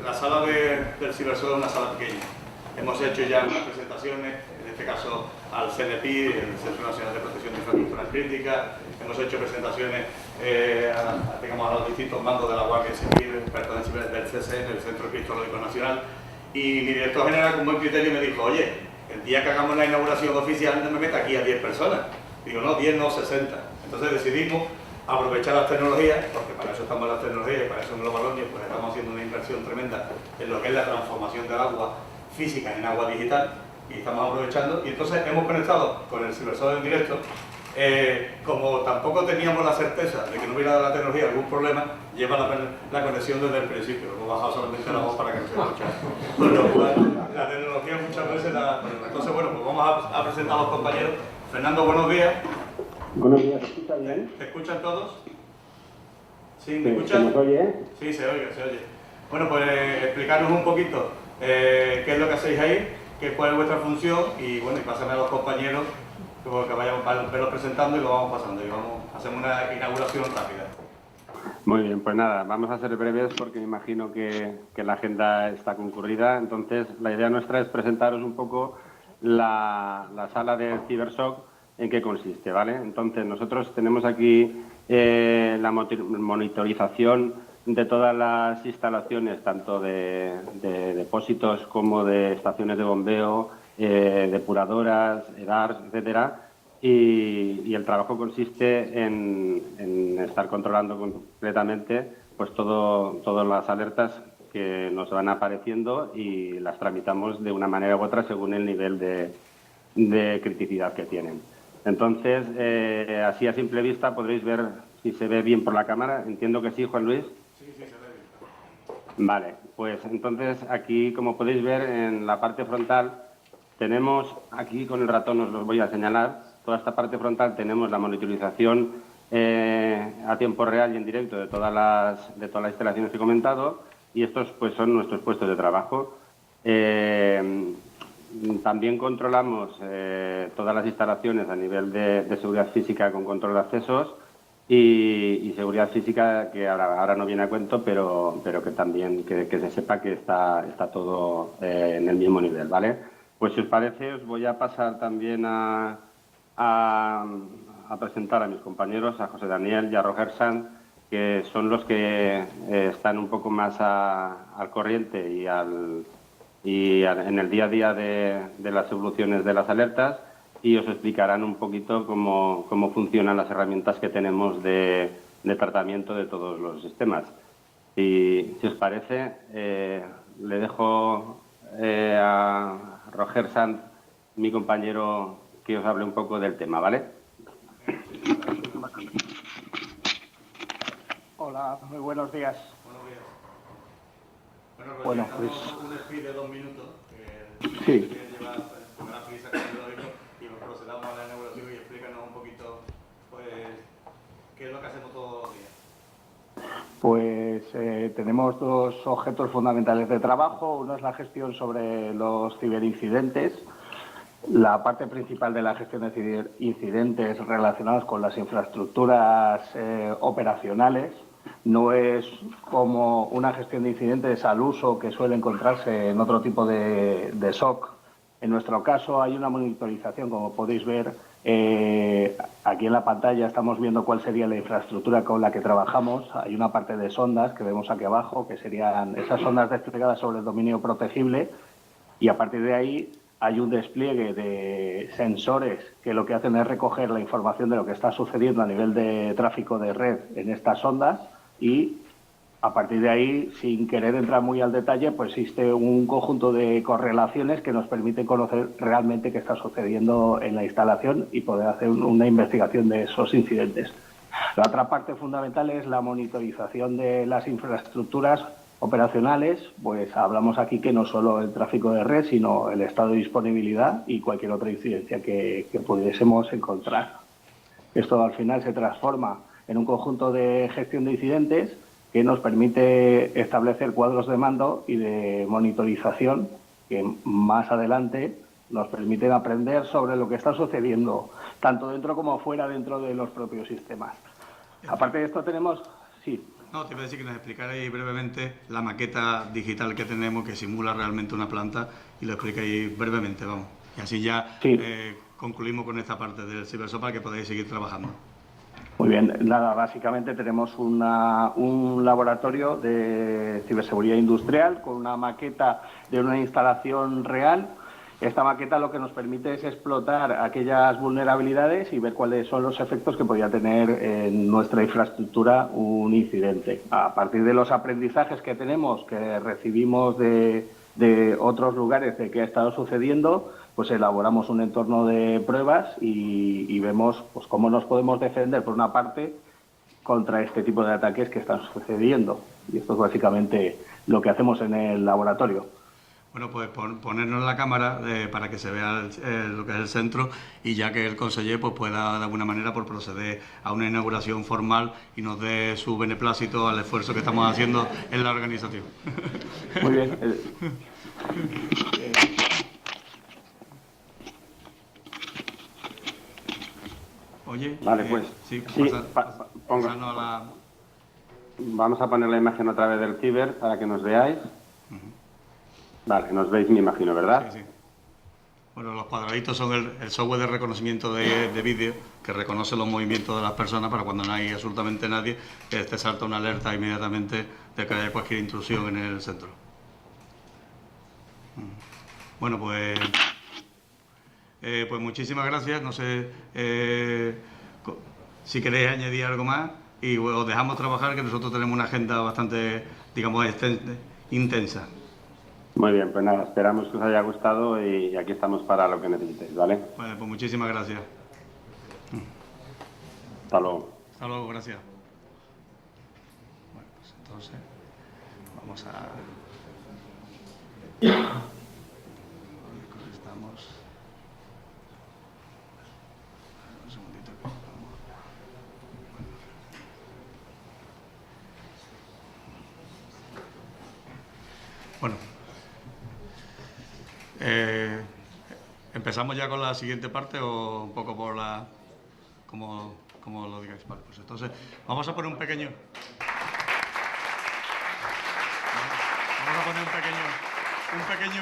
la sala del CiberSOC es una sala pequeña. Hemos hecho ya unas presentaciones, en este caso al CNPI, el Centro Nacional de Protección de Infraestructuras Críticas. Hemos hecho presentaciones a los distintos mandos de la Guardia Civil, expertos en ciber del CSN, el Centro Criptológico Nacional. Y mi director general, con buen criterio, me dijo: oye, el día que hagamos la inauguración oficial no me meta aquí a 10 personas. Digo, no, 10 no, 60. Entonces decidimos aprovechar las tecnologías, porque para eso estamos en las tecnologías y para eso en Globalognia pues estamos haciendo una inversión tremenda en lo que es la transformación del agua física en agua digital, y estamos aprovechando. Y entonces hemos conectado con el CiberSOC en directo. Como tampoco teníamos la certeza de que no hubiera la tecnología algún problema, lleva la conexión desde el principio. Hemos bajado solamente la voz para que no se escuche. Con lo cual, la tecnología muchas veces la... Entonces, bueno, pues vamos a presentar a los compañeros. Fernando, buenos días. Buenos días, ¿se escucha bien? ¿Te escuchan todos? ¿Sí? ¿Me ¿Se escuchan? nos oye? Sí, se oye, se oye. Bueno, pues explicarnos un poquito qué es lo que hacéis ahí, cuál es vuestra función, y bueno, y pásame a los compañeros que vayan a verlo presentando y lo vamos pasando. Y hacemos una inauguración rápida. Muy bien, pues nada, vamos a ser breves porque me imagino que la agenda está concurrida. Entonces, la idea nuestra es presentaros un poco la sala de CiberSOC, en qué consiste, ¿vale? Entonces, nosotros tenemos aquí la monitorización de todas las instalaciones, tanto de depósitos como de estaciones de bombeo, depuradoras, EDARs, etcétera. Y el trabajo consiste en estar controlando completamente pues todas las alertas que nos van apareciendo, y las tramitamos de una manera u otra según el nivel de criticidad que tienen. Entonces, así a simple vista podréis ver si se ve bien por la cámara. Entiendo que sí, Juan Luis. Sí, se ve bien. Vale, pues entonces aquí, como podéis ver en la parte frontal, tenemos aquí con el ratón, os los voy a señalar, toda esta parte frontal tenemos la monitorización a tiempo real y en directo de todas las instalaciones que he comentado, y estos pues son nuestros puestos de trabajo. También controlamos todas las instalaciones a nivel de seguridad física con control de accesos y seguridad física, que ahora no viene a cuento, pero que también que se sepa que está todo en el mismo nivel, ¿vale? Pues si os parece, os voy a pasar también a presentar a mis compañeros, a José Daniel y a Roger Sanz, que son los que están un poco más al corriente y en el día a día de las evoluciones de las alertas, y os explicarán un poquito cómo funcionan las herramientas que tenemos de tratamiento de todos los sistemas. Y si os parece, le dejo a Roger Sanz, mi compañero, que os hable un poco del tema, ¿vale? Hola, muy buenos días. Buenos días. Bueno, pues... un speed de 2 minutos, Sí. que lleva una prisa con el lógico, y procedamos a la inauguración y explícanos un poquito, pues, qué es lo que hacemos todos los días. Pues tenemos dos objetos fundamentales de trabajo. Uno es la gestión sobre los ciberincidentes. La parte principal de la gestión de ciberincidentes relacionados con las infraestructuras operacionales. No es como una gestión de incidentes al uso que suele encontrarse en otro tipo de SOC. En nuestro caso hay una monitorización, como podéis ver. Aquí en la pantalla estamos viendo cuál sería la infraestructura con la que trabajamos. Hay una parte de sondas que vemos aquí abajo, que serían esas sondas desplegadas sobre el dominio protegible, y a partir de ahí hay un despliegue de sensores que lo que hacen es recoger la información de lo que está sucediendo a nivel de tráfico de red en estas sondas, y a partir de ahí, sin querer entrar muy al detalle, pues existe un conjunto de correlaciones que nos permiten conocer realmente qué está sucediendo en la instalación y poder hacer una investigación de esos incidentes. La otra parte fundamental es la monitorización de las infraestructuras operacionales. Pues hablamos aquí que no solo el tráfico de red, sino el estado de disponibilidad y cualquier otra incidencia que pudiésemos encontrar. Esto al final se transforma en un conjunto de gestión de incidentes que nos permite establecer cuadros de mando y de monitorización que más adelante nos permiten aprender sobre lo que está sucediendo, tanto dentro como fuera dentro de los propios sistemas. Aparte de esto tenemos... Sí. No, te iba a decir que nos explicarais brevemente la maqueta digital que tenemos que simula realmente una planta y lo explicáis brevemente, vamos. Y así ya Sí. concluimos con esta parte del CiberSoc para que podáis seguir trabajando. Muy bien, nada, básicamente tenemos un laboratorio de ciberseguridad industrial con una maqueta de una instalación real. Esta maqueta lo que nos permite es explotar aquellas vulnerabilidades y ver cuáles son los efectos que podría tener en nuestra infraestructura un incidente. A partir de los aprendizajes que tenemos, que recibimos de otros lugares de qué ha estado sucediendo, pues elaboramos un entorno de pruebas y vemos pues cómo nos podemos defender, por una parte, contra este tipo de ataques que están sucediendo. Y esto es básicamente lo que hacemos en el laboratorio. Bueno, pues ponernos la cámara para que se vea lo que es el centro y ya que el conseller pues pueda de alguna manera por proceder a una inauguración formal y nos dé su beneplácito al esfuerzo que estamos haciendo en la organización. Muy bien. Oye, Vale, pues sí, sí, pasarnos a la... Vamos a poner la imagen otra vez del ciber para que nos veáis. Vale, nos veis, me imagino, ¿verdad? Sí, sí. Bueno, los cuadraditos son el software de reconocimiento de vídeo que reconoce los movimientos de las personas para cuando no hay absolutamente nadie, que te salta una alerta inmediatamente de que haya cualquier intrusión en el centro. Bueno, pues muchísimas gracias. No sé si queréis añadir algo más y os dejamos trabajar, que nosotros tenemos una agenda bastante, digamos, intensa. Muy bien, pues nada, esperamos que os haya gustado y aquí estamos para lo que necesitéis, ¿vale? Vale, pues muchísimas gracias. Hasta luego. Hasta luego, gracias. Bueno, pues entonces vamos a... Estamos... Un segundito. Bueno. ¿Empezamos ya con la siguiente parte o un poco por la... como lo digáis? Vale, pues entonces vamos a poner un pequeño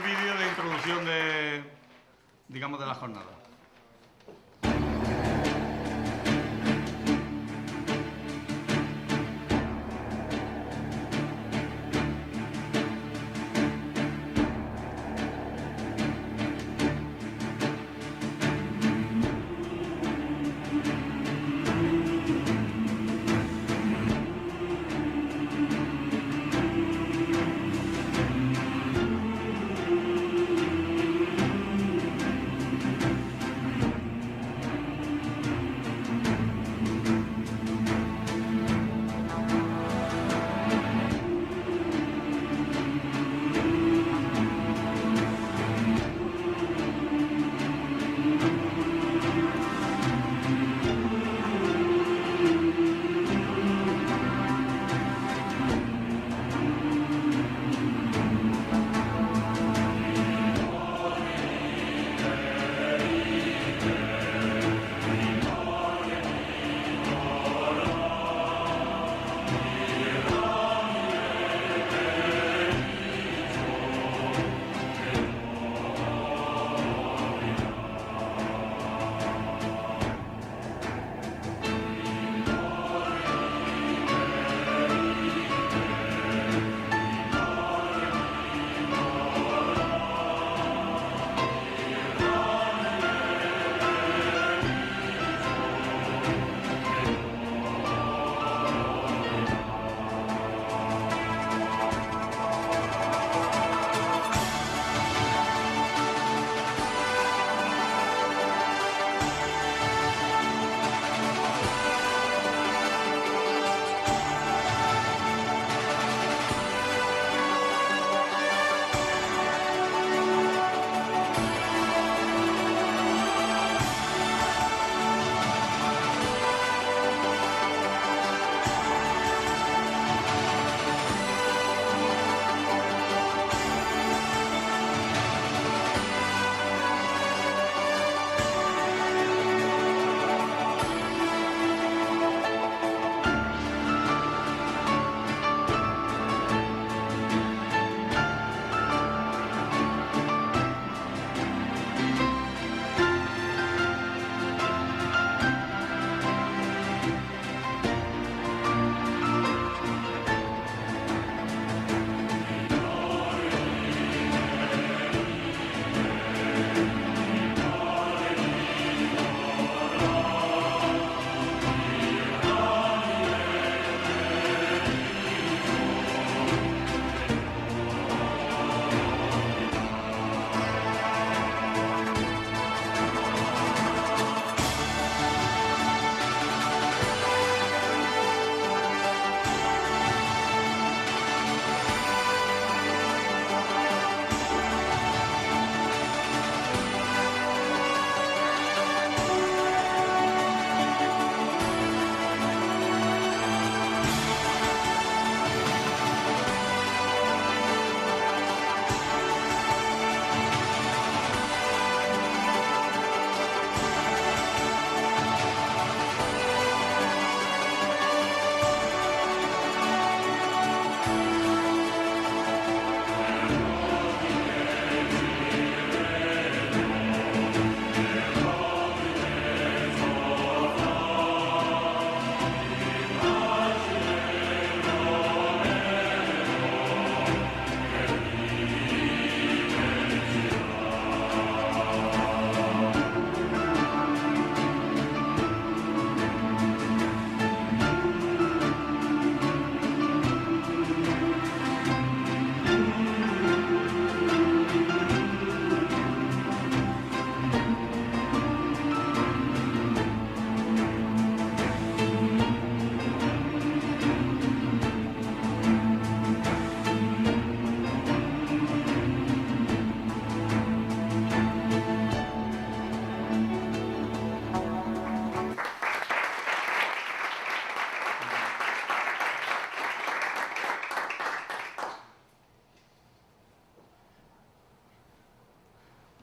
vídeo de introducción de, digamos, de la jornada.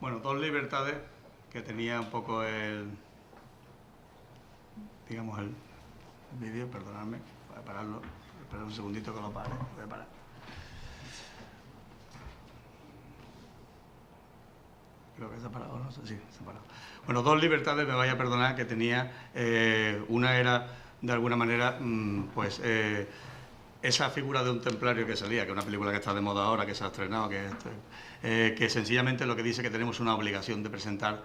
Bueno, dos libertades que tenía un poco el vídeo, perdonadme, voy a pararlo, espera un segundito que lo pare, voy a parar. Creo que se ha parado, no sé, sí, se ha parado. Bueno, dos libertades, me vaya a perdonar, que tenía, una era, de alguna manera, esa figura de un templario que salía, que es una película que está de moda ahora, que se ha estrenado, que sencillamente lo que dice que tenemos una obligación de presentar,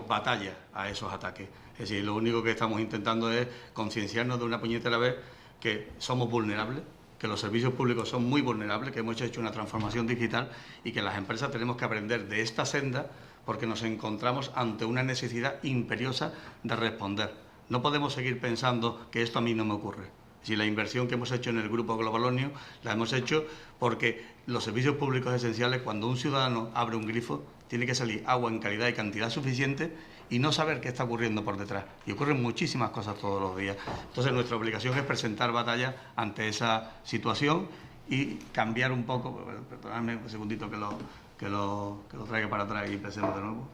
batalla a esos ataques. Es decir, lo único que estamos intentando es concienciarnos de una puñetera vez que somos vulnerables, que los servicios públicos son muy vulnerables, que hemos hecho una transformación digital y que las empresas tenemos que aprender de esta senda porque nos encontramos ante una necesidad imperiosa de responder. No podemos seguir pensando que esto a mí no me ocurre. Si la inversión que hemos hecho en el Grupo Globalonio la hemos hecho porque los servicios públicos esenciales, cuando un ciudadano abre un grifo, tiene que salir agua en calidad y cantidad suficiente y no saber qué está ocurriendo por detrás. Y ocurren muchísimas cosas todos los días. Entonces nuestra obligación es presentar batalla ante esa situación y cambiar un poco, perdonadme un segundito que lo traiga para atrás y empecemos de nuevo.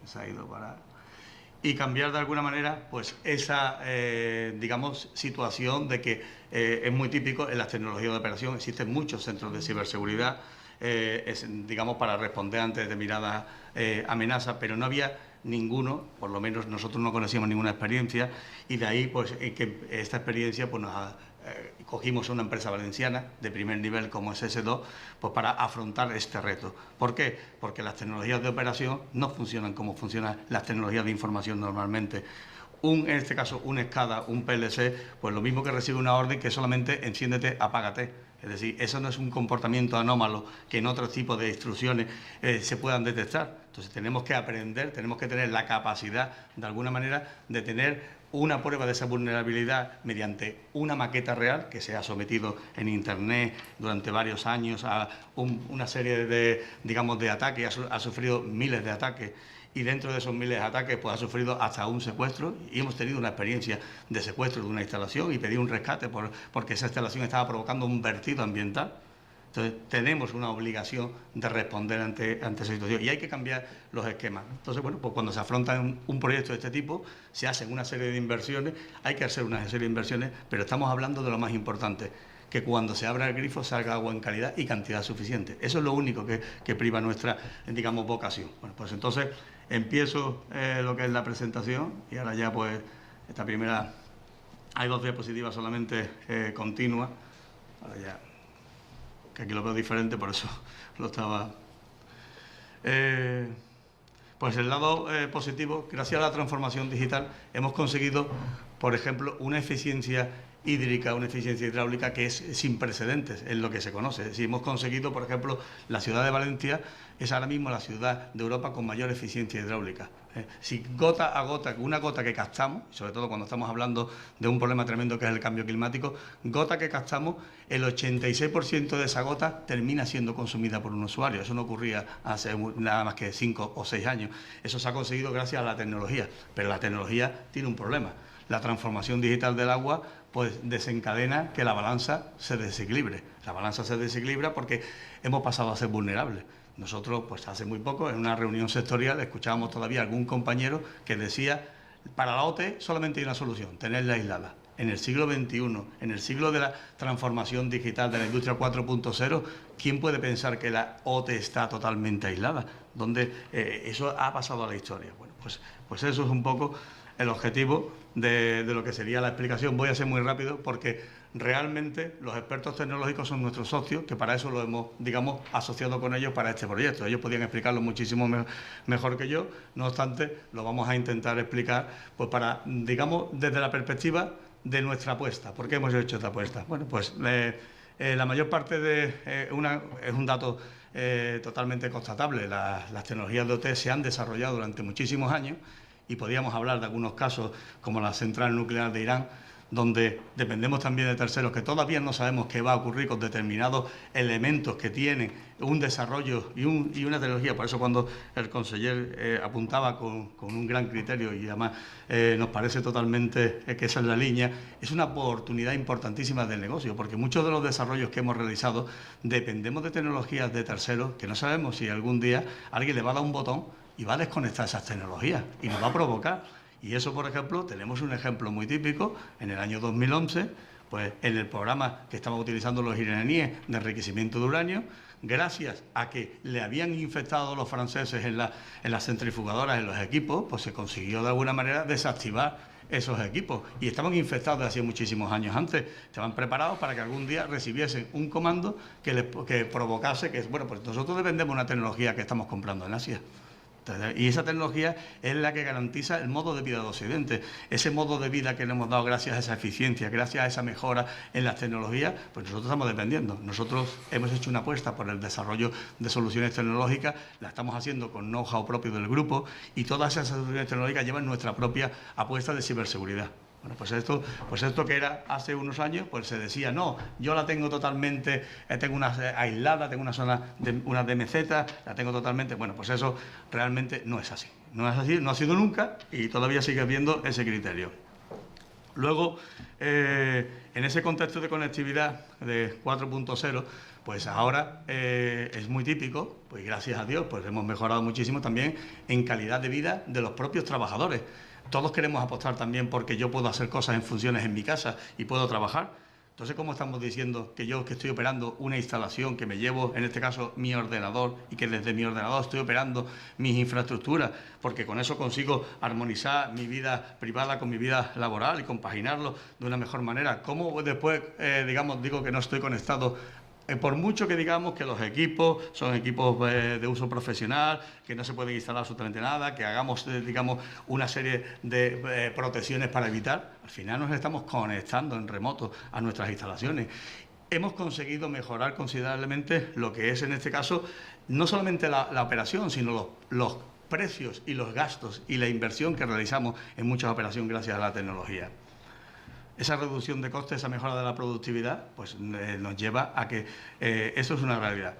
Se ha ido para... Y cambiar de alguna manera pues esa situación de que es muy típico en las tecnologías de operación. Existen muchos centros de ciberseguridad para responder ante determinadas amenazas, pero no había ninguno, por lo menos nosotros no conocíamos ninguna experiencia, y de ahí pues que esta experiencia pues cogimos a una empresa valenciana de primer nivel como es S2 pues para afrontar este reto. ¿Por qué? Porque las tecnologías de operación no funcionan como funcionan las tecnologías de información normalmente. En este caso, un SCADA, un PLC, pues lo mismo que recibe una orden que solamente enciéndete, apágate. Es decir, eso no es un comportamiento anómalo que en otros tipos de instrucciones se puedan detectar. Entonces tenemos que aprender, tenemos que tener la capacidad, de alguna manera, de tener una prueba de esa vulnerabilidad mediante una maqueta real que se ha sometido en Internet durante varios años a una serie de ataques, ha sufrido miles de ataques. Y dentro de esos miles de ataques pues ha sufrido hasta un secuestro y hemos tenido una experiencia de secuestro de una instalación y pedir un rescate porque esa instalación estaba provocando un vertido ambiental. Entonces tenemos una obligación de responder ante esa situación y hay que cambiar los esquemas. Entonces, bueno, pues cuando se afronta un proyecto de este tipo, se hacen una serie de inversiones, hay que hacer una serie de inversiones, pero estamos hablando de lo más importante, que cuando se abra el grifo salga agua en calidad y cantidad suficiente. Eso es lo único que priva nuestra, vocación. Bueno, pues entonces empiezo lo que es la presentación y ahora ya pues esta primera, hay 2 diapositivas solamente continuas. Ahora ya, que aquí lo veo diferente, por eso lo estaba... Pues el lado positivo, gracias a la transformación digital, hemos conseguido, por ejemplo, una eficiencia hídrica, una eficiencia hidráulica que es sin precedentes en lo que se conoce. Es decir, hemos conseguido, por ejemplo, la ciudad de Valencia es ahora mismo la ciudad de Europa con mayor eficiencia hidráulica. Si gota a gota, una gota que captamos, sobre todo cuando estamos hablando de un problema tremendo que es el cambio climático, gota que captamos, el 86% de esa gota termina siendo consumida por un usuario. Eso no ocurría hace nada más que 5 o 6 años. Eso se ha conseguido gracias a la tecnología, pero la tecnología tiene un problema. La transformación digital del agua pues desencadena que la balanza se desequilibre. La balanza se desequilibra porque hemos pasado a ser vulnerables. Nosotros, pues hace muy poco, en una reunión sectorial, escuchábamos todavía a algún compañero que decía, para la OT solamente hay una solución, tenerla aislada. En el siglo XXI, en el siglo de la transformación digital de la industria 4.0, ¿quién puede pensar que la OT está totalmente aislada? Donde eso ha pasado a la historia. Bueno, pues eso es un poco el objetivo de lo que sería la explicación. Voy a ser muy rápido porque realmente los expertos tecnológicos son nuestros socios, que para eso lo hemos, asociado con ellos para este proyecto. Ellos podían explicarlo muchísimo mejor que yo, no obstante, lo vamos a intentar explicar pues para, desde la perspectiva de nuestra apuesta. ¿Por qué hemos hecho esta apuesta? Bueno, pues la mayor parte es un dato totalmente constatable. Las tecnologías de OT se han desarrollado durante muchísimos años y podríamos hablar de algunos casos como la central nuclear de Irán, donde dependemos también de terceros, que todavía no sabemos qué va a ocurrir con determinados elementos que tienen un desarrollo y una tecnología. Por eso cuando el conseller apuntaba con un gran criterio, y además nos parece totalmente que esa es la línea, es una oportunidad importantísima del negocio, porque muchos de los desarrollos que hemos realizado dependemos de tecnologías de terceros que no sabemos si algún día alguien le va a dar un botón y va a desconectar esas tecnologías y nos va a provocar. Y eso, por ejemplo, tenemos un ejemplo muy típico en el año 2011, pues en el programa que estaban utilizando los iraníes de enriquecimiento de uranio, gracias a que le habían infectado los franceses en las centrifugadoras, en los equipos, pues se consiguió de alguna manera desactivar esos equipos. Y estaban infectados de hace muchísimos años antes. Estaban preparados para que algún día recibiesen un comando que provocase que, bueno, pues nosotros dependemos de una tecnología que estamos comprando en Asia. Y esa tecnología es la que garantiza el modo de vida de Occidente. Ese modo de vida que le hemos dado gracias a esa eficiencia, gracias a esa mejora en las tecnologías, pues nosotros estamos dependiendo. Nosotros hemos hecho una apuesta por el desarrollo de soluciones tecnológicas, la estamos haciendo con know-how propio del grupo, y todas esas soluciones tecnológicas llevan nuestra propia apuesta de ciberseguridad. Bueno, pues esto que era hace unos años, pues se decía, no, yo la tengo totalmente, tengo una aislada, tengo una zona, una DMZ, la tengo totalmente. Bueno, pues eso realmente no es así. No es así, no ha sido nunca, y todavía sigue habiendo ese criterio. Luego, en ese contexto de conectividad de 4.0, pues ahora es muy típico, pues gracias a Dios, pues hemos mejorado muchísimo también en calidad de vida de los propios trabajadores. Todos queremos apostar también porque yo puedo hacer cosas en funciones en mi casa y puedo trabajar. Entonces, ¿cómo estamos diciendo que yo, que estoy operando una instalación, que me llevo, en este caso, mi ordenador, y que desde mi ordenador estoy operando mis infraestructuras, porque con eso consigo armonizar mi vida privada con mi vida laboral y compaginarlo de una mejor manera? ¿Cómo después, digo que no estoy conectado? Por mucho que digamos que los equipos son equipos de uso profesional, que no se puede instalar absolutamente nada, que hagamos, una serie de protecciones para evitar, al final nos estamos conectando en remoto a nuestras instalaciones. Hemos conseguido mejorar considerablemente lo que es, en este caso, no solamente la operación, sino los precios y los gastos y la inversión que realizamos en muchas operaciones gracias a la tecnología. Esa reducción de costes, esa mejora de la productividad, pues nos lleva a que eso es una realidad.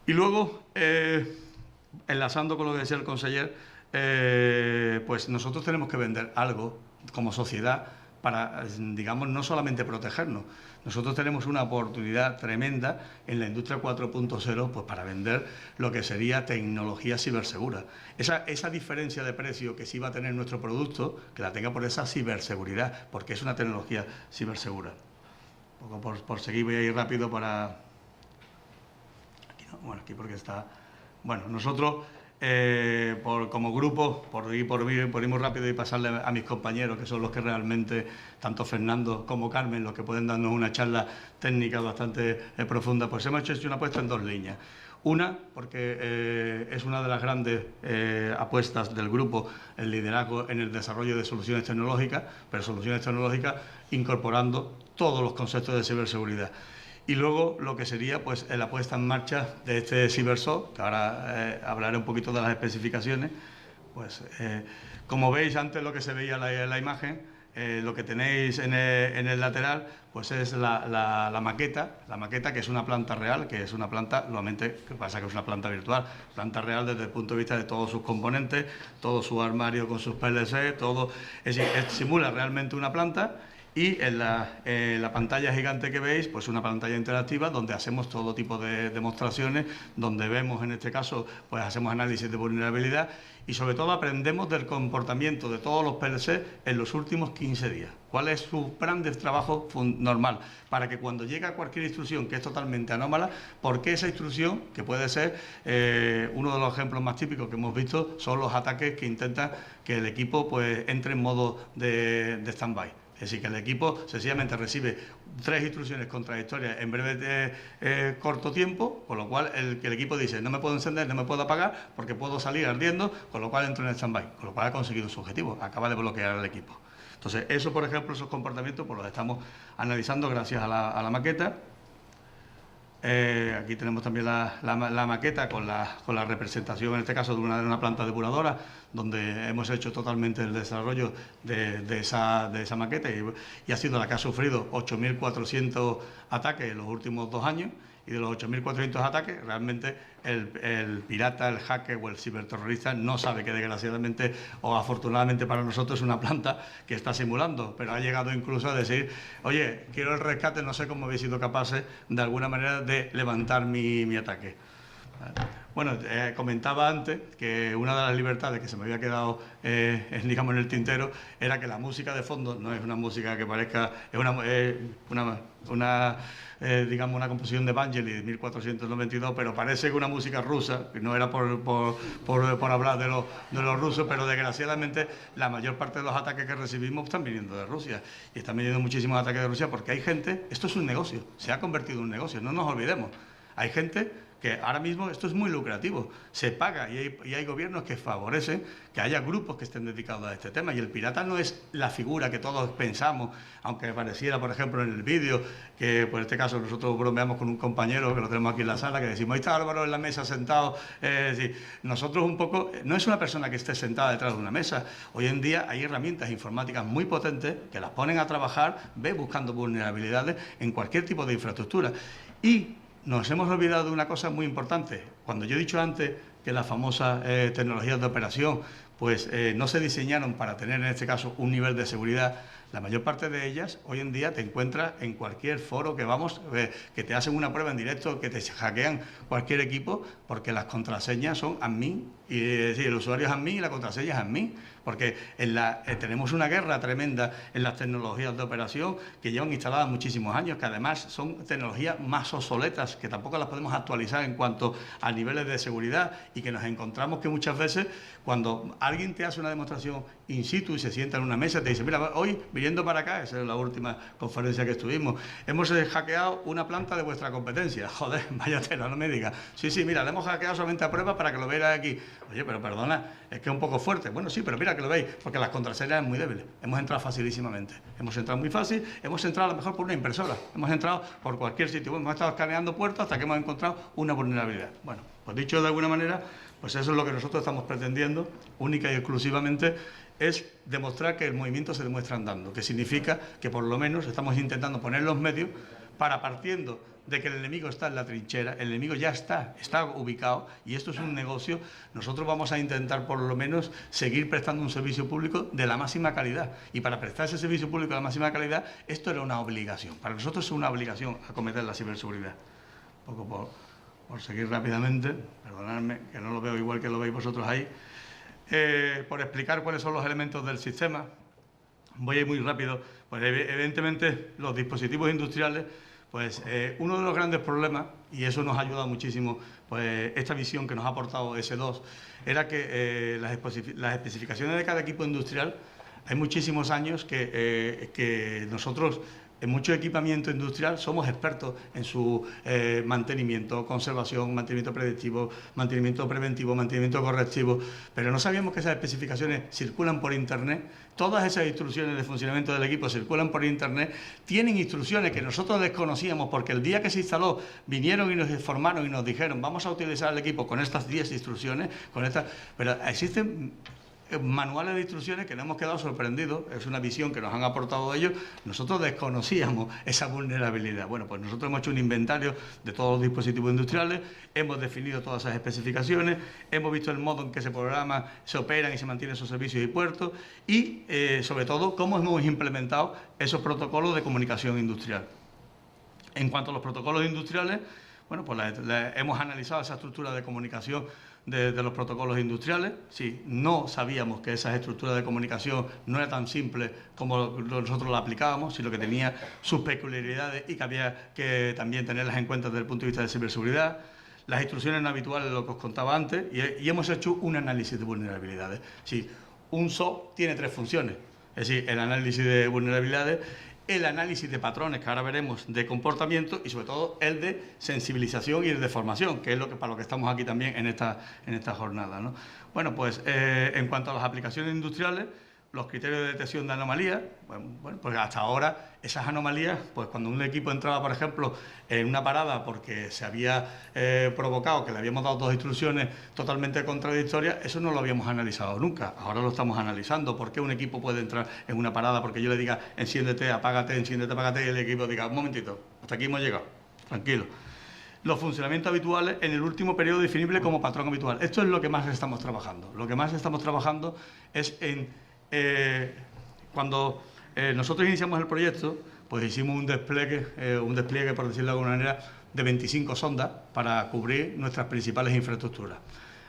Y luego, enlazando con lo que decía el conseller, pues nosotros tenemos que vender algo como sociedad para, no solamente protegernos. Nosotros tenemos una oportunidad tremenda en la industria 4.0, pues para vender lo que sería tecnología cibersegura. Esa diferencia de precio que sí va a tener nuestro producto, que la tenga por esa ciberseguridad, porque es una tecnología cibersegura. Un poco por seguir, voy a ir rápido para... Aquí no, bueno, aquí porque está... Bueno, nosotros... como grupo, por ir muy rápido y pasarle a mis compañeros, que son los que realmente, tanto Fernando como Carmen, los que pueden darnos una charla técnica bastante profunda, pues hemos hecho una apuesta en dos líneas. Una, porque es una de las grandes apuestas del grupo, el liderazgo en el desarrollo de soluciones tecnológicas, pero soluciones tecnológicas incorporando todos los conceptos de ciberseguridad. Y luego lo que sería pues la puesta en marcha de este CiberSOC, que ahora hablaré un poquito de las especificaciones. Pues como veis, antes lo que se veía en la imagen, lo que tenéis en el lateral, pues es la maqueta, que es una planta real, que es una planta, nuevamente, que pasa que es una planta virtual, planta real desde el punto de vista de todos sus componentes, todo su armario con sus PLC, todo, simula realmente una planta. Y en la pantalla gigante que veis, pues una pantalla interactiva donde hacemos todo tipo de demostraciones, donde vemos, en este caso, pues hacemos análisis de vulnerabilidad y sobre todo aprendemos del comportamiento de todos los PLC en los últimos 15 días. ¿Cuál es su plan de trabajo normal? Para que cuando llega cualquier instrucción que es totalmente anómala, ¿por qué esa instrucción, que puede ser uno de los ejemplos más típicos que hemos visto, son los ataques que intentan que el equipo pues entre en modo de stand-by? Es decir, que el equipo sencillamente recibe 3 instrucciones contradictorias en breve corto tiempo, con lo cual el equipo dice, no me puedo encender, no me puedo apagar, porque puedo salir ardiendo, con lo cual entro en stand-by, con lo cual ha conseguido su objetivo, acaba de bloquear al equipo. Entonces, eso, por ejemplo, esos comportamientos, pues los estamos analizando gracias a la maqueta. Aquí tenemos también la maqueta con la representación, en este caso, de una planta depuradora, donde hemos hecho totalmente el desarrollo de esa maqueta y ha sido la que ha sufrido 8.400 ataques en los últimos 2 años. Y de los 8.400 ataques, realmente el pirata, el hacker o el ciberterrorista no sabe que desgraciadamente o afortunadamente para nosotros es una planta que está simulando, pero ha llegado incluso a decir, oye, quiero el rescate, no sé cómo habéis sido capaces de alguna manera de levantar mi ataque. Bueno, comentaba antes que una de las libertades que se me había quedado, digamos, en el tintero, era que la música de fondo no es una música que parezca, es digamos, una composición de Vangelis de 1492, pero parece que una música rusa, que no era por hablar de los rusos, pero desgraciadamente la mayor parte de los ataques que recibimos están viniendo de Rusia, y están viniendo muchísimos ataques de Rusia porque hay gente, esto es un negocio, se ha convertido en un negocio, no nos olvidemos, hay gente que ahora mismo esto es muy lucrativo, se paga y hay gobiernos que favorecen que haya grupos que estén dedicados a este tema, y el pirata no es la figura que todos pensamos, aunque pareciera, por ejemplo, en el vídeo, que por este caso nosotros bromeamos con un compañero que lo tenemos aquí en la sala, que decimos, ahí está Álvaro en la mesa sentado, nosotros un poco, no es una persona que esté sentada detrás de una mesa, hoy en día hay herramientas informáticas muy potentes que las ponen a trabajar, buscando vulnerabilidades en cualquier tipo de infraestructura, y nos hemos olvidado de una cosa muy importante. Cuando yo he dicho antes que las famosas tecnologías de operación pues no se diseñaron para tener en este caso un nivel de seguridad, la mayor parte de ellas hoy en día te encuentras en cualquier foro que vamos, que te hacen una prueba en directo, que te hackean cualquier equipo, porque las contraseñas son admin, y es decir, el usuario es admin y la contraseña es admin, porque tenemos una guerra tremenda en las tecnologías de operación que llevan instaladas muchísimos años, que además son tecnologías más obsoletas, que tampoco las podemos actualizar en cuanto a niveles de seguridad, y que nos encontramos que muchas veces cuando alguien te hace una demostración in situ y se sienta en una mesa, te dice, mira, hoy viniendo para acá, esa es la última conferencia que estuvimos, hemos hackeado una planta de vuestra competencia. Joder, vaya tela, no me digas. Sí, mira, le hemos hackeado solamente a prueba para que lo veáis aquí. Oye, pero perdona, es que es un poco fuerte. Bueno, sí, pero mira que lo veis, porque las contraseñas eran muy débiles. Hemos entrado facilísimamente. Hemos entrado muy fácil, hemos entrado a lo mejor por una impresora, hemos entrado por cualquier sitio. Hemos estado escaneando puertas hasta que hemos encontrado una vulnerabilidad. Bueno, pues dicho de alguna manera, pues eso es lo que nosotros estamos pretendiendo, única y exclusivamente, es demostrar que el movimiento se demuestra andando, que significa que por lo menos estamos intentando poner los medios para, partiendo de que el enemigo está en la trinchera, el enemigo ya está ubicado, y esto es un negocio, nosotros vamos a intentar por lo menos seguir prestando un servicio público de la máxima calidad, y para prestar ese servicio público de la máxima calidad, esto era una obligación, para nosotros es una obligación acometer la ciberseguridad. Un poco por seguir rápidamente, perdonadme que no lo veo igual que lo veis vosotros ahí, por explicar cuáles son los elementos del sistema. Voy a ir muy rápido. Pues evidentemente los dispositivos industriales, pues uno de los grandes problemas, y eso nos ha ayudado muchísimo, pues esta visión que nos ha aportado S2, era que las especificaciones de cada equipo industrial, hay muchísimos años que nosotros en mucho equipamiento industrial somos expertos en su mantenimiento, conservación, mantenimiento predictivo, mantenimiento preventivo, mantenimiento correctivo, pero no sabíamos que esas especificaciones circulan por Internet. Todas esas instrucciones de funcionamiento del equipo circulan por Internet, tienen instrucciones que nosotros desconocíamos porque el día que se instaló vinieron y nos informaron y nos dijeron vamos a utilizar el equipo con estas 10 instrucciones, pero existen manuales de instrucciones que nos hemos quedado sorprendidos, es una visión que nos han aportado ellos, nosotros desconocíamos esa vulnerabilidad. Bueno, pues nosotros hemos hecho un inventario de todos los dispositivos industriales, hemos definido todas esas especificaciones, hemos visto el modo en que se programan, se operan y se mantienen esos servicios y puertos, y sobre todo cómo hemos implementado esos protocolos de comunicación industrial. En cuanto a los protocolos industriales, bueno, pues hemos analizado esa estructura de comunicación de los protocolos industriales. Sí, no sabíamos que esas estructuras de comunicación no era tan simple como nosotros la aplicábamos, sino que tenía sus peculiaridades y que había que también tenerlas en cuenta desde el punto de vista de ciberseguridad. Las instrucciones no habituales, lo que os contaba antes, y hemos hecho un análisis de vulnerabilidades. Sí, un SOC tiene 3 funciones, es decir, el análisis de vulnerabilidades, el análisis de patrones, que ahora veremos, de comportamiento, y sobre todo el de sensibilización y el de formación, que es para lo que estamos aquí también en esta jornada, ¿no? Bueno, pues en cuanto a las aplicaciones industriales, los criterios de detección de anomalías. Bueno, pues hasta ahora esas anomalías, pues cuando un equipo entraba, por ejemplo, en una parada porque se había provocado, que le habíamos dado 2 instrucciones totalmente contradictorias, eso no lo habíamos analizado nunca. Ahora lo estamos analizando. ¿Por qué un equipo puede entrar en una parada porque yo le diga enciéndete, apágate, y el equipo diga un momentito, hasta aquí hemos llegado, tranquilo? Los funcionamientos habituales en el último periodo definible como patrón habitual. Esto es lo que más estamos trabajando. Lo que más estamos trabajando es en cuando nosotros iniciamos el proyecto, pues hicimos un despliegue, por decirlo de alguna manera, de 25 sondas para cubrir nuestras principales infraestructuras.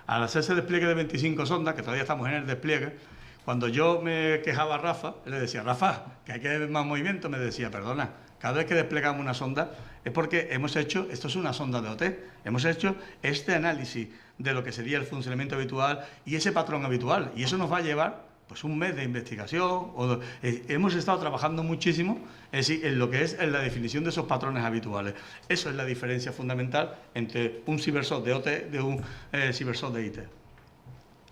Al hacerse despliegue de 25 sondas, que todavía estamos en el despliegue, cuando yo me quejaba a Rafa, le decía, Rafa, que hay que ver más movimiento, me decía, perdona, cada vez que desplegamos una sonda es porque hemos hecho, esto es una sonda de OT, hemos hecho este análisis de lo que sería el funcionamiento habitual y ese patrón habitual, y eso nos va a llevar pues un mes de investigación. Hemos estado trabajando muchísimo en lo que es en la definición de esos patrones habituales. Eso es la diferencia fundamental entre un CyberSOC de OT de un CyberSOC de IT.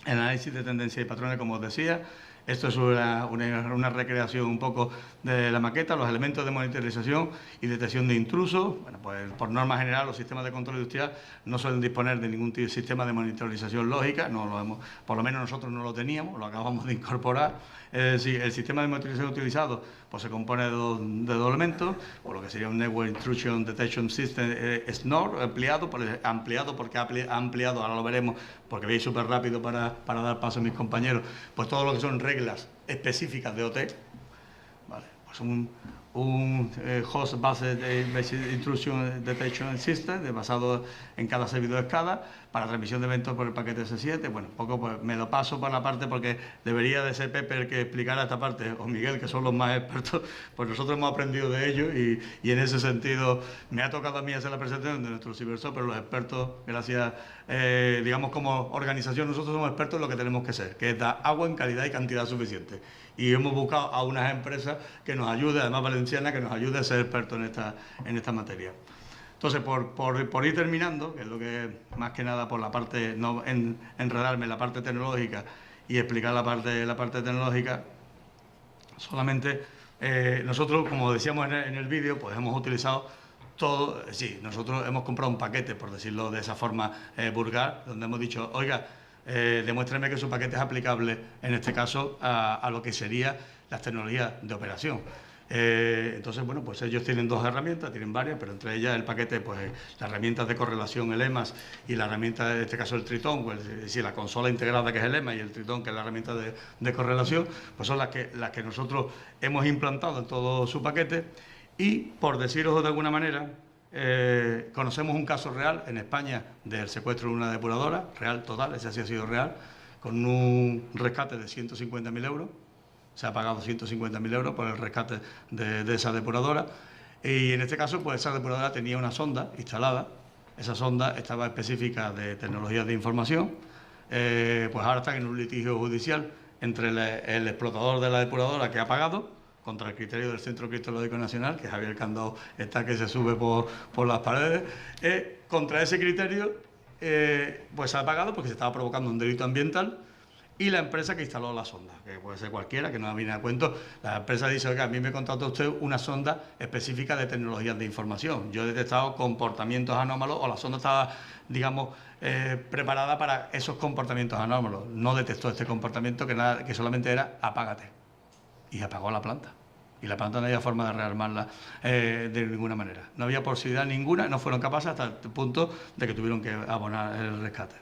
El análisis de tendencia y patrones, como os decía, esto es una recreación un poco de la maqueta, los elementos de monitorización y detección de intrusos. Bueno, pues por norma general los sistemas de control industrial no suelen disponer de ningún sistema de monitorización lógica, por lo menos nosotros no lo teníamos, lo acabamos de incorporar. El sistema de monitorización utilizado pues se compone de dos elementos, por lo que sería un Network Intrusion Detection System SNOR, ampliado porque ha ampliado, ahora lo veremos, porque veis súper rápido para dar paso a mis compañeros, pues todo lo que son reglas específicas de OT, ¿vale? Pues un Host Based Intrusion Detection System basado en cada servidor escala para transmisión de eventos por el paquete S7. Bueno, un poco pues me lo paso por la parte porque debería de ser Pepe el que explicara esta parte, o Miguel, que son los más expertos, pues nosotros hemos aprendido de ellos y en ese sentido me ha tocado a mí hacer la presentación de nuestro CyberSOC, pero los expertos, gracias, digamos como organización, nosotros somos expertos en lo que tenemos que ser, que es dar agua en calidad y cantidad suficiente. Y hemos buscado a unas empresas que nos ayuden, además valencianas, que nos ayude a ser expertos en esta materia. Entonces, por ir terminando, que es lo que más que nada por la parte, no enredarme en la parte tecnológica y explicar la parte tecnológica, solamente nosotros, como decíamos en el vídeo, pues hemos utilizado todo, sí, nosotros hemos comprado un paquete, por decirlo de esa forma vulgar, donde hemos dicho, oiga, demuéstreme que su paquete es aplicable, en este caso, a lo que serían las tecnologías de operación. Entonces, bueno, pues ellos tienen 2 herramientas, tienen varias, pero entre ellas el paquete, pues las herramientas de correlación, el EMAS, y la herramienta, en este caso el Tritón, pues, es decir, la consola integrada que es el EMAS y el Tritón, que es la herramienta de correlación, pues son las que nosotros hemos implantado en todo su paquete. Y, por deciros de alguna manera, conocemos un caso real en España del secuestro de una depuradora, real total, ese sí ha sido real, con un rescate de 150.000 euros. Se ha pagado 150.000 euros por el rescate de esa depuradora. Y en este caso, pues esa depuradora tenía una sonda instalada. Esa sonda estaba específica de tecnologías de información. Pues ahora están en un litigio judicial entre el explotador de la depuradora, que ha pagado, contra el criterio del Centro Criptológico Nacional, que Javier Candao está que se sube por las paredes. Contra ese criterio, pues se ha pagado porque se estaba provocando un delito ambiental. Y la empresa que instaló la sonda, que puede ser cualquiera, que no viene a cuento, la empresa dice, oiga, a mí me contrató usted una sonda específica de tecnologías de información. Yo he detectado comportamientos anómalos, o la sonda estaba, digamos, preparada para esos comportamientos anómalos. No detectó este comportamiento, que solamente era apágate. Y apagó la planta. Y la planta no había forma de rearmarla de ninguna manera. No había posibilidad ninguna, no fueron capaces hasta el punto de que tuvieron que abonar el rescate.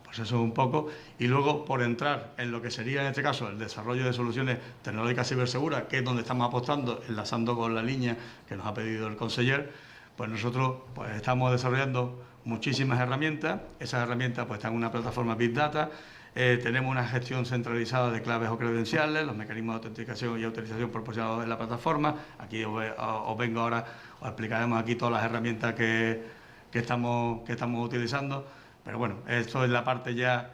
Pues eso es un poco, y luego por entrar en lo que sería en este caso el desarrollo de soluciones tecnológicas ciberseguras, que es donde estamos apostando, enlazando con la línea que nos ha pedido el conseller, pues nosotros pues estamos desarrollando muchísimas herramientas. Esas herramientas pues están en una plataforma Big Data, tenemos una gestión centralizada de claves o credenciales, los mecanismos de autenticación y autorización proporcionados en la plataforma. Aquí os vengo ahora, os explicaremos aquí todas las herramientas que estamos utilizando. Pero bueno, esto es la parte ya,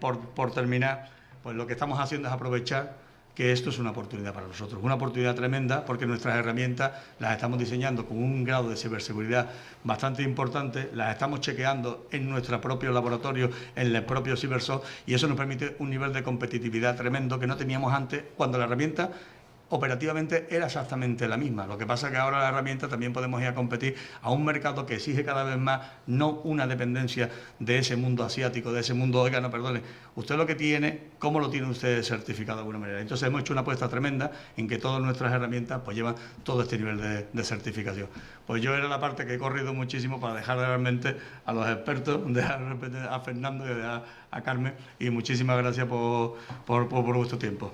por terminar, pues lo que estamos haciendo es aprovechar que esto es una oportunidad para nosotros, una oportunidad tremenda, porque nuestras herramientas las estamos diseñando con un grado de ciberseguridad bastante importante, las estamos chequeando en nuestro propio laboratorio, en el propio CiberSOC, y eso nos permite un nivel de competitividad tremendo que no teníamos antes, cuando la herramienta operativamente era exactamente la misma. Lo que pasa es que ahora la herramienta también podemos ir a competir a un mercado que exige cada vez más, no una dependencia de ese mundo asiático, de ese mundo, oiga, no, perdone, usted lo que tiene, ¿cómo lo tiene usted certificado de alguna manera? Entonces hemos hecho una apuesta tremenda en que todas nuestras herramientas pues llevan todo este nivel de certificación. Pues yo era la parte que he corrido muchísimo para dejar realmente a los expertos, dejar a Fernando y dejar a Carmen, y muchísimas gracias por vuestro tiempo.